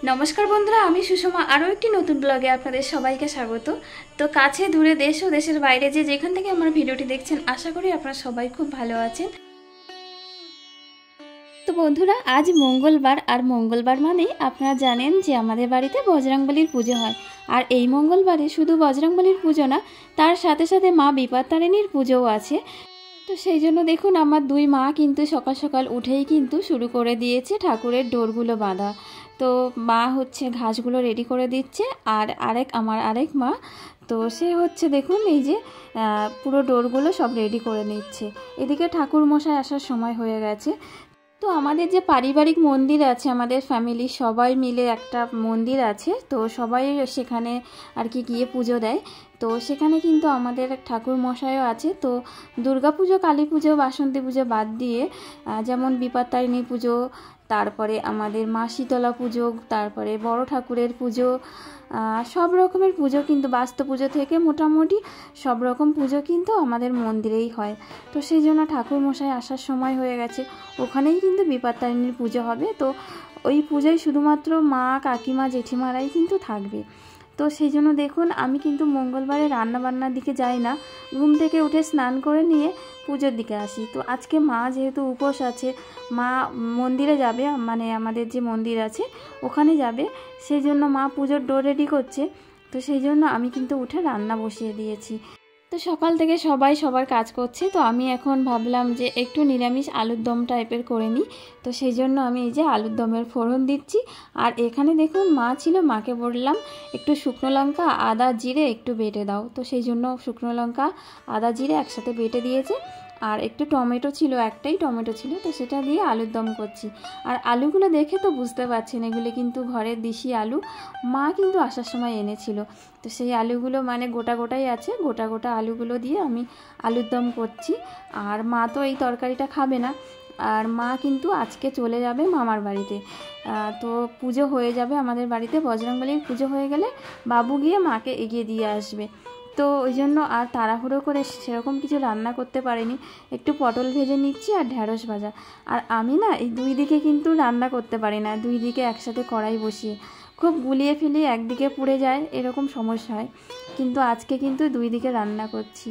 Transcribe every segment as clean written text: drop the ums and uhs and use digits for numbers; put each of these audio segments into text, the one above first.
নমস্কার বন্ধুরা, আমি সুষমা আরও একটি নতুন ব্লগে আপনাদের সবাইকে স্বাগত। তো কাছে দূরে দেশ ও দেশের বাইরে যেখান থেকে আমার ভিডিওটি দেখছেন, আশা করি আপনারা সবাই খুব ভালো আছেন। তো বন্ধুরা, আজ মঙ্গলবার, আর মঙ্গলবার মানেই আপনারা জানেন যে আমাদের বাড়িতে বজরংবলীর পুজো হয়। আর এই মঙ্গলবারে শুধু বজরংবলীর পুজো না, তার সাথে সাথে মা বিপত্তারিণীর পুজোও আছে। তো সেই জন্য দেখুন, আমার দুই মা কিন্তু সকাল সকাল উঠেই কিন্তু শুরু করে দিয়েছে ঠাকুরের ডোরগুলো বাঁধা। তো মা হচ্ছে ঘাসগুলো রেডি করে দিচ্ছে, আর আমার আরেক মা তো সে হচ্ছে দেখুন এই যে পুরো ডোরগুলো সব রেডি করে নিচ্ছে। এদিকে ঠাকুর মশাই আসার সময় হয়ে গেছে। তো আমাদের যে পারিবারিক মন্দির আছে, আমাদের ফ্যামিলি সবাই মিলে একটা মন্দির আছে, তো সবাই সেখানে আর কি গিয়ে পুজো দেয়। তো সেখানে কিন্তু আমাদের ঠাকুর মশাইও আছে। তো দুর্গা পুজো, কালী পুজো, বাসন্তী পুজো বাদ দিয়ে যেমন বিপত্তারিণী পুজো, তারপরে আমাদের মা শীতলা পুজো, তারপরে বড় ঠাকুরের পুজো, সব রকমের পুজো কিন্তু বাস্তু পুজো থেকে মোটামুটি সব রকম পুজো কিন্তু আমাদের মন্দিরেই হয়। তো সেই জন্য ঠাকুর মশাই আসার সময় হয়ে গেছে, ওখানেই কিন্তু বিপত্তারিণীর পুজো হবে। তো ওই পুজোয় শুধুমাত্র মা, কাকিমা, জেঠিমারাই কিন্তু থাকবে। তো সেই জন্য দেখুন, আমি কিন্তু মঙ্গলবারে রান্নাবান্নার দিকে যাই না, ঘুম থেকে উঠে স্নান করে নিয়ে পুজোর দিকে আসি। তো আজকে মা যেহেতু উপোস আছে, মা মন্দিরে যাবে, মানে আমাদের যে মন্দির আছে ওখানে যাবে, সেই জন্য মা পুজোর ডোর রেডি করছে। তো সেই জন্য আমি কিন্তু উঠে রান্না বসিয়ে দিয়েছি। তো সকাল থেকে সবাই সবার কাজ করছে, তো আমি এখন ভাবলাম যে একটু নিরামিষ আলুর দম টাইপের করে নিই। তো সেই জন্য আমি এই যে আলুর দমের ফোড়ন দিচ্ছি। আর এখানে দেখুন মা ছিল, মাকে বললাম একটু শুকনো লঙ্কা, আদা, জিরে একটু বেটে দাও। তো সেই জন্য শুকনো লঙ্কা, আদা, জিরে একসাথে বেটে দিয়েছে। আর একটু টমেটো ছিল, একটাই টমেটো ছিল, তো সেটা দিয়ে আলুর দম করছি। আর আলুগুলো দেখে তো বুঝতে পারছেন এগুলো কিন্তু ঘরের দেশি আলু, মা কিন্তু আসার সময় এনেছিল। তো সেই আলুগুলো মানে গোটা গোটাই আছে, গোটা গোটা আলুগুলো দিয়ে আমি আলুর দম করছি। আর মা তো এই তরকারিটা খাবে না, আর মা কিন্তু আজকে চলে যাবে মামার বাড়িতে। তো পুজো হয়ে যাবে আমাদের বাড়িতে, বজরংবলীর পুজো হয়ে গেলে বাবু গিয়ে মাকে এগিয়ে দিয়ে আসবে। তো ওই জন্য আর তাড়াহুড়ো করে সেরকম কিছু রান্না করতে পারিনি। একটু পটল ভেজে নিচ্ছি আর ঢ্যাঁড়স ভাজা। আর আমি না এই দুই দিকে কিন্তু রান্না করতে পারি না, দুই দিকে একসাথে কড়াই বসিয়ে খুব গুলিয়ে ফেলি, একদিকে পুড়ে যায়, এরকম সমস্যা হয়। কিন্তু আজকে কিন্তু দুই দিকে রান্না করছি।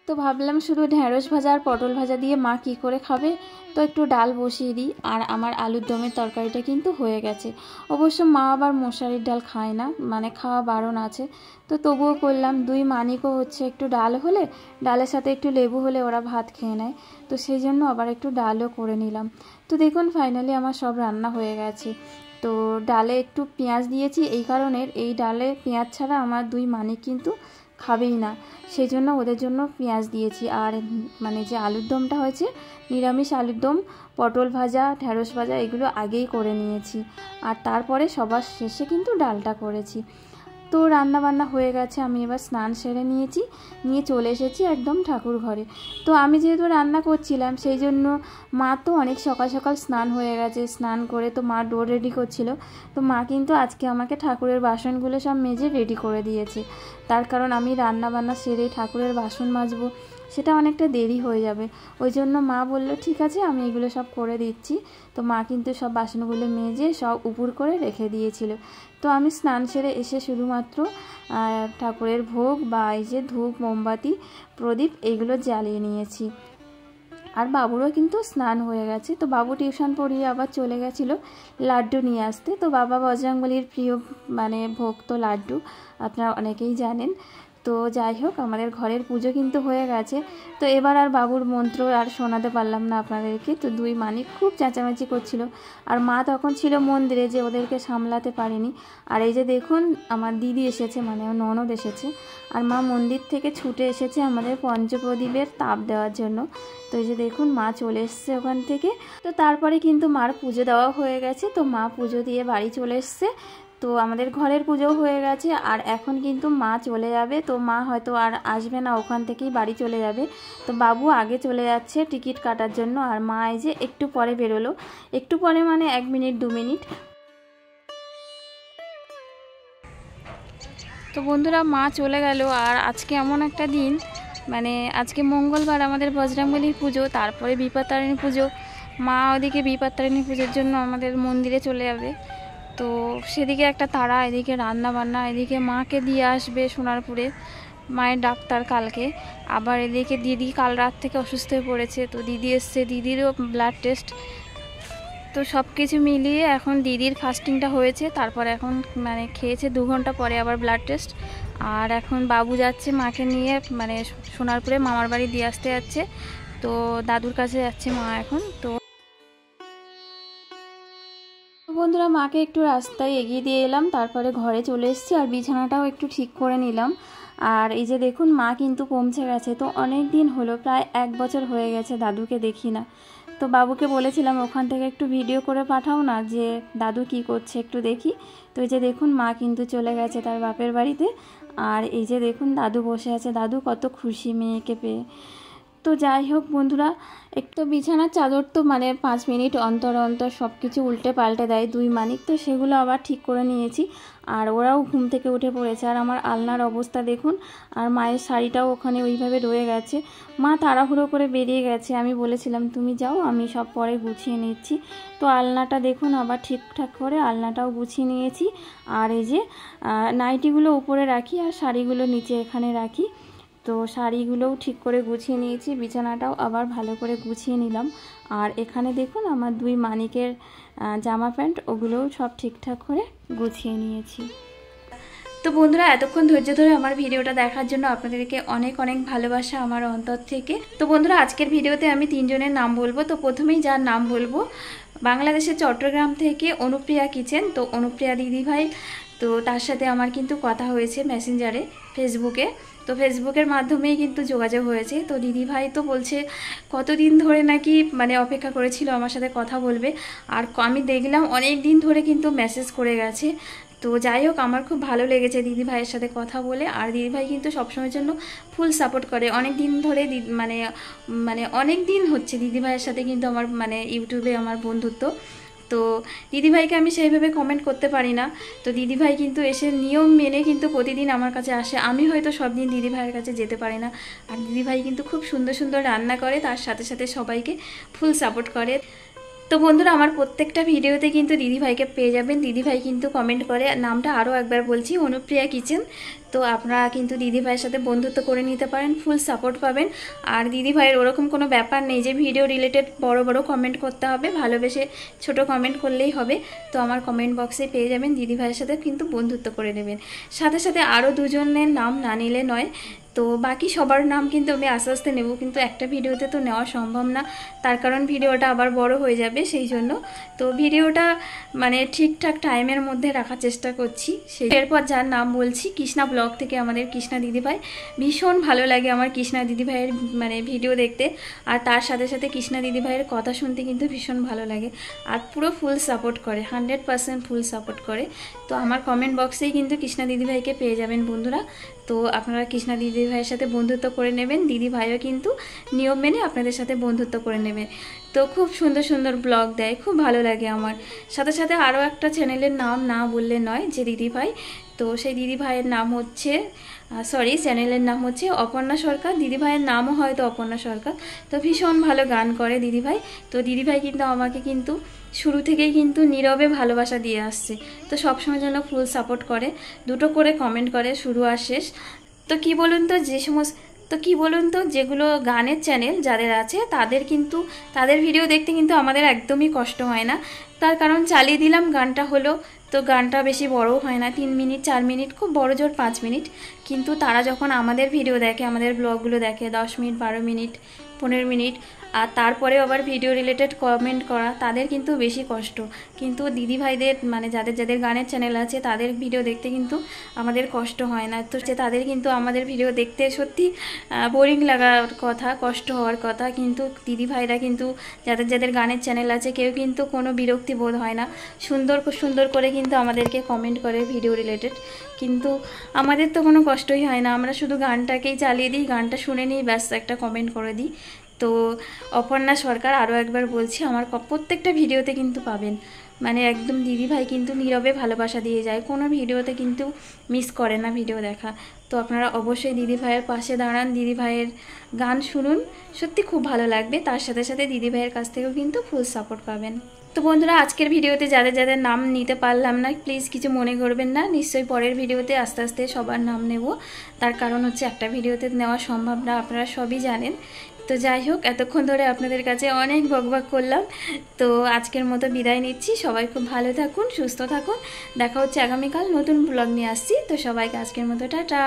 তো ভাবলাম শুধু ঢ্যাঁড়স ভাজা আর পটল ভাজা দিয়ে মা কী করে খাবে, তো একটু ডাল বসিয়ে দিই। আর আমার আলুর দমের তরকারিটা কিন্তু হয়ে গেছে। অবশ্য মা আবার মশারির ডাল খায় না, মানে খাওয়া বারণ আছে। তো তবুও করলাম, দুই মানিকও হচ্ছে একটু ডাল হলে, ডালের সাথে একটু লেবু হলে ওরা ভাত খেয়ে নেয়। তো সেই জন্য আবার একটু ডালও করে নিলাম। তো দেখুন ফাইনালি আমার সব রান্না হয়ে গেছে। তো ডালে একটু পেঁয়াজ দিয়েছি এই কারণে, এই ডালে পেঁয়াজ ছাড়া আমার দুই মানিক কিন্তু খাবেই না, সেই জন্য ওদের জন্য পেঁয়াজ দিয়েছি। আর মানে যে আলুর দমটা হয়েছে, নিরামিষ আলুর দম, পটল ভাজা, ঢ্যাঁড়স ভাজা এগুলো আগেই করে নিয়েছি। আর তারপরে সবার শেষে কিন্তু ডালটা করেছি। তো রান্না বান্না হয়ে গেছে, আমি এবার স্নান সেরে নিয়েছি, নিয়ে চলে এসেছি একদম ঠাকুর ঘরে। তো আমি যেহেতু রান্না করছিলাম, সেই জন্য মা তো অনেক সকাল সকাল স্নান হয়ে গেছে, স্নান করে তো মা ডোর রেডি করছিল। তো মা কিন্তু আজকে আমাকে ঠাকুরের বাসনগুলো সব মেজে রেডি করে দিয়েছে। তার কারণ আমি রান্না বান্না সেরে ঠাকুরের বাসন মাজবো, সেটা অনেকটা দেরি হয়ে যাবে। ওই জন্য মা বলল ঠিক আছে, আমি এগুলো সব করে দিচ্ছি। তো মা কিন্তু সব বাসনগুলো মেজে সব উপুর করে রেখে দিয়েছিল। তো আমি স্নান সেরে এসে শুধুমাত্র ঠাকুরের ভোগ বা এই যে ধূপ, মোমবাতি, প্রদীপ এগুলো জ্বালিয়ে নিয়েছি। আর বাবুরও কিন্তু স্নান হয়ে গেছে। তো বাবু টিউশন পড়িয়ে আবার চলে গেছিলো লাড্ডু নিয়ে আসতে। তো বাবা বজরংবলীর প্রিয় মানে ভোগ তো লাড্ডু, আপনারা অনেকেই জানেন। তো যাই হোক, আমাদের ঘরের পুজো কিন্তু হয়ে গেছে। তো এবার আর বাবুর মন্ত্র আর শোনাতে পারলাম না আপনাদেরকে। তো দুই মানিক খুব চেঁচামেচি করছিল, আর মা তখন ছিল মন্দিরে, যে ওদেরকে সামলাতে পারেনি। আর এই যে দেখুন আমার দিদি এসেছে, মানে ননদ এসেছে, আর মা মন্দির থেকে ছুটে এসেছে আমাদের পঞ্চপ্রদীপের তাপ দেওয়ার জন্য। তো এই যে দেখুন মা চলে এসছে ওখান থেকে। তো তারপরে কিন্তু মার পুজো দেওয়া হয়ে গেছে। তো মা পুজো দিয়ে বাড়ি চলে এসছে। তো আমাদের ঘরের পুজো হয়ে গেছে, আর এখন কিন্তু মা চলে যাবে। তো মা হয়তো আর আসবে না, ওখান থেকেই বাড়ি চলে যাবে। তো বাবু আগে চলে যাচ্ছে টিকিট কাটার জন্য, আর মা এই যে একটু পরে বেরোলো, একটু পরে মানে 1 মিনিট 2 মিনিট। তো বন্ধুরা, মা চলে গেল। আর আজকে এমন একটা দিন, মানে আজকে মঙ্গলবার, আমাদের বজরংবলীর পুজো, তারপরে বিপত্তারিণী পুজো। মা ওদিকে বিপত্তারিণী পুজোর জন্য আমাদের মন্দিরে চলে যাবে। তো সেদিকে একটা তাড়া, এদিকে রান্না বান্না, এদিকে মাকে দিয়ে আসবে সোনারপুরে, মায়ের ডাক্তার কালকে। আবার এদিকে দিদি কাল রাত থেকে অসুস্থ হয়ে পড়েছে, তো দিদি এসছে, দিদিরও ব্লাড টেস্ট। তো সব কিছু মিলিয়ে এখন দিদির ফাস্টিংটা হয়েছে, তারপর এখন মানে খেয়েছে 2 ঘন্টা পরে আবার ব্লাড টেস্ট। আর এখন বাবু যাচ্ছে মাকে নিয়ে মানে সোনারপুরে মামার বাড়ি দিয়ে আসতে যাচ্ছে, তো দাদুর কাছে যাচ্ছে মা এখন। তো বন্ধুরা মাকে একটু রাস্তায় এগিয়ে দিয়ে এলাম, তারপরে ঘরে চলে এসেছি আর বিছানাটাও একটু ঠিক করে নিলাম। আর এই যে দেখুন মা কিন্তু পৌঁছে গেছে, তো অনেক দিন হলো, প্রায় 1 বছর হয়ে গেছে দাদুকে দেখি না। তো বাবুকে বলেছিলাম ওখান থেকে একটু ভিডিও করে পাঠাও না, যে দাদু কি করছে একটু দেখি। তো এই যে দেখুন মা কিন্তু চলে গেছে তার বাপের বাড়িতে। আর এই যে দেখুন দাদু বসে আছে, দাদু কত খুশি মেয়েকে পেয়ে। তো যাই হোক বন্ধুরা, একটু বিছানার চাদর তো মানে 5 মিনিট অন্তর অন্তর সব কিছু উল্টে পাল্টে দেয় 2 মানিক, তো সেগুলো আবার ঠিক করে নিয়েছি। আর ওরাও ঘুম থেকে উঠে পড়েছে। আর আমার আলনার অবস্থা দেখুন, আর মায়ের শাড়িটাও ওখানে ওইভাবে রয়ে গেছে। মা তাড়াহুড়ো করে বেরিয়ে গেছে, আমি বলেছিলাম তুমি যাও, আমি সব পরে গুছিয়ে নিচ্ছি। তো আলনাটা দেখুন আবার ঠিকঠাক করে আলনাটাও গুছিয়ে নিয়েছি। আর এই যে নাইটিগুলো উপরে রাখি আর শাড়িগুলো নিচে এখানে রাখি। তো শাড়িগুলোও ঠিক করে গুছিয়ে নিয়েছি, বিছানাটাও আবার ভালো করে গুছিয়ে নিলাম। আর এখানে দেখুন আমার 2 মানিকের জামা প্যান্ট, ওগুলোও সব ঠিকঠাক করে গুছিয়ে নিয়েছি। তো বন্ধুরা এতক্ষণ ধৈর্য ধরে আমার ভিডিওটা দেখার জন্য আপনাদেরকে অনেক অনেক ভালোবাসা আমার অন্তর থেকে। তো বন্ধুরা আজকের ভিডিওতে আমি 3 জনের নাম বলবো। তো প্রথমেই যার নাম বলবো, বাংলাদেশের চট্টগ্রাম থেকে অনুপ্রিয়া কিচেন। তো অনুপ্রিয়া দিদিভাই, তো তার সাথে আমার কিন্তু কথা হয়েছে মেসেঞ্জারে, ফেসবুকে। তো ফেসবুকের মাধ্যমেই কিন্তু যোগাযোগ হয়েছে। তো দিদিভাই তো বলছে কতদিন ধরে নাকি মানে অপেক্ষা করেছিল আমার সাথে কথা বলবে। আর আমি দেখলাম অনেক দিন ধরে কিন্তু মেসেজ করে গেছে। তো যাই হোক আমার খুব ভালো লেগেছে দিদিভাইয়ের সাথে কথা বলে। আর দিদিভাই কিন্তু সবসময়ের জন্য ফুল সাপোর্ট করে। অনেক দিন ধরে মানে মানে অনেক দিন হচ্ছে দিদিভাইয়ের সাথে কিন্তু আমার মানে ইউটিউবে আমার বন্ধুত্ব। তো দিদিভাইকে আমি সেইভাবে কমেন্ট করতে পারি না। তো দিদিভাই কিন্তু এসে নিয়ম মেনে কিন্তু প্রতিদিন আমার কাছে আসে। আমি হয়তো সব দিন দিদিভাইয়ের কাছে যেতে পারি না। আর দিদিভাই কিন্তু খুব সুন্দর সুন্দর রান্না করে, তার সাথে সাথে সবাইকে ফুল সাপোর্ট করে। তো বন্ধুরা আমার প্রত্যেকটা ভিডিওতে কিন্তু দিদিভাইকে পেয়ে যাবেন। দিদিভাই কিন্তু কমেন্ট করে, নামটা আরও একবার বলছি, অনুপ্রিয়া কিচেন। তো আপনারা কিন্তু দিদিভাইয়ের সাথে বন্ধুত্ব করে নিতে পারেন, ফুল সাপোর্ট পাবেন। আর দিদিভাইয়ের ওরকম কোনো ব্যাপার নেই যে ভিডিও রিলেটেড বড় বড় কমেন্ট করতে হবে, ভালোবেসে ছোট কমেন্ট করলেই হবে। তো আমার কমেন্ট বক্সে পেয়ে যাবেন, দিদিভাইয়ের সাথে কিন্তু বন্ধুত্ব করে নেবেন। সাথে সাথে আরও 2 জনের নাম না নিলে নয়। তো বাকি সবার নাম কিন্তু আমি আস্তে আস্তে নেব, কিন্তু একটা ভিডিওতে তো নেওয়া সম্ভব না, তার কারণ ভিডিওটা আবার বড় হয়ে যাবে সেই জন্য। তো ভিডিওটা মানে ঠিকঠাক টাইমের মধ্যে রাখার চেষ্টা করছি। এরপর যার নাম বলছি, কৃষ্ণা ব্লগ থেকে আমাদের কৃষ্ণা দিদিভাই। ভীষণ ভালো লাগে আমার কৃষ্ণা দিদিভাইয়ের মানে ভিডিও দেখতে। আর তার সাথে সাথে কৃষ্ণা দিদিভাইয়ের কথা শুনতে কিন্তু ভীষণ ভালো লাগে। আর পুরো ফুল সাপোর্ট করে, 100% ফুল সাপোর্ট করে। তো আমার কমেন্ট বক্সেই কিন্তু কৃষ্ণা দিদিভাইকে পেয়ে যাবেন বন্ধুরা। তো আপনারা কৃষ্ণা দিদিভাইয়ের সাথে বন্ধুত্ব করে নেবেন, দিদিভাইও কিন্তু নিয়ম মেনে আপনাদের সাথে বন্ধুত্ব করে নেবেন। তো খুব সুন্দর সুন্দর ব্লগ দেয়, খুব ভালো লাগে আমার। সাথে সাথে আরও একটা চ্যানেলের নাম না বললে নয়, যে দিদিভাই, তো সেই দিদিভাইয়ের নাম হচ্ছে চ্যানেলের নাম হচ্ছে অপর্ণা সরকার। দিদিভাইয়ের নামও হয়তো অপর্ণা সরকার। তো ভীষণ ভালো গান করে দিদিভাই। তো দিদিভাই কিন্তু আমাকে কিন্তু শুরু থেকেই কিন্তু নীরবে ভালোবাসা দিয়ে আসছে। তো সবসময় যেন ফুল সাপোর্ট করে, 2টো করে কমেন্ট করে শুরু আর শেষ। তো কি বলুন তো যেগুলো গানের চ্যানেল যাদের আছে তাদের ভিডিও দেখতে কিন্তু আমাদের একদমই কষ্ট হয় না। তার কারণ চালিয়ে দিলাম, গানটা হলো। তো গানটা বেশি বড়ও হয় না, 3 মিনিট 4 মিনিট, খুব বড় জোর 5 মিনিট। কিন্তু তারা যখন আমাদের ভিডিও দেখে, আমাদের ব্লগগুলো দেখে 10 মিনিট 12 মিনিট 15 মিনিট, আর তারপরে আবার ভিডিও রিলেটেড কমেন্ট করা, তাদের কিন্তু বেশি কষ্ট। কিন্তু দিদিভাইদের মানে যাদের যাদের গানের চ্যানেল আছে তাদের ভিডিও দেখতে কিন্তু আমাদের কষ্ট হয় না। তো তাদের কিন্তু আমাদের ভিডিও দেখতে সত্যি বোরিং লাগার কথা, কষ্ট হওয়ার কথা। কিন্তু দিদিভাইরা কিন্তু যাদের যাদের গানের চ্যানেল আছে কেউ কিন্তু কোনো বিরক্তি বোধ হয় না, সুন্দর সুন্দর করে কিন্তু আমাদেরকে কমেন্ট করে ভিডিও রিলেটেড। কিন্তু আমাদের তো কোনো কষ্টই হয় না, আমরা শুধু গানটাকেই চালিয়ে দিই, গানটা শুনে নিই, ব্যাস একটা কমেন্ট করে দিই। তো অপর্ণা সরকার, আরও একবার বলছি, আমার প্রত্যেকটা ভিডিওতে কিন্তু পাবেন। মানে একদম দিদিভাই কিন্তু নীরবে ভালোবাসা দিয়ে যায়, কোনো ভিডিওতে কিন্তু মিস করে না ভিডিও দেখা। তো আপনারা অবশ্যই দিদিভাইয়ের পাশে দাঁড়ান, দিদিভাইয়ের গান শুনুন, সত্যি খুব ভালো লাগবে। তার সাথে সাথে দিদিভাইয়ের কাছ থেকেও কিন্তু ফুল সাপোর্ট পাবেন। তো বন্ধুরা, আজকের ভিডিওতে যাদের যাদের নাম নিতে পারলাম না, প্লিজ কিছু মনে করবেন না। নিশ্চয়ই পরের ভিডিওতে আস্তে আস্তে সবার নাম নেব। তার কারণ হচ্ছে একটা ভিডিওতে নেওয়া সম্ভব না, আপনারা সবই জানেন। তো যাই হোক, এতক্ষণ ধরে আপনাদের কাছে অনেক বকবক করলাম। তো আজকের মতো বিদায় নিচ্ছি। সবাই খুব ভালো থাকুন, সুস্থ থাকুন। দেখা হচ্ছে আগামীকাল নতুন ব্লগ নিয়ে আসছি। তো সবাইকে আজকের মতো টাটা।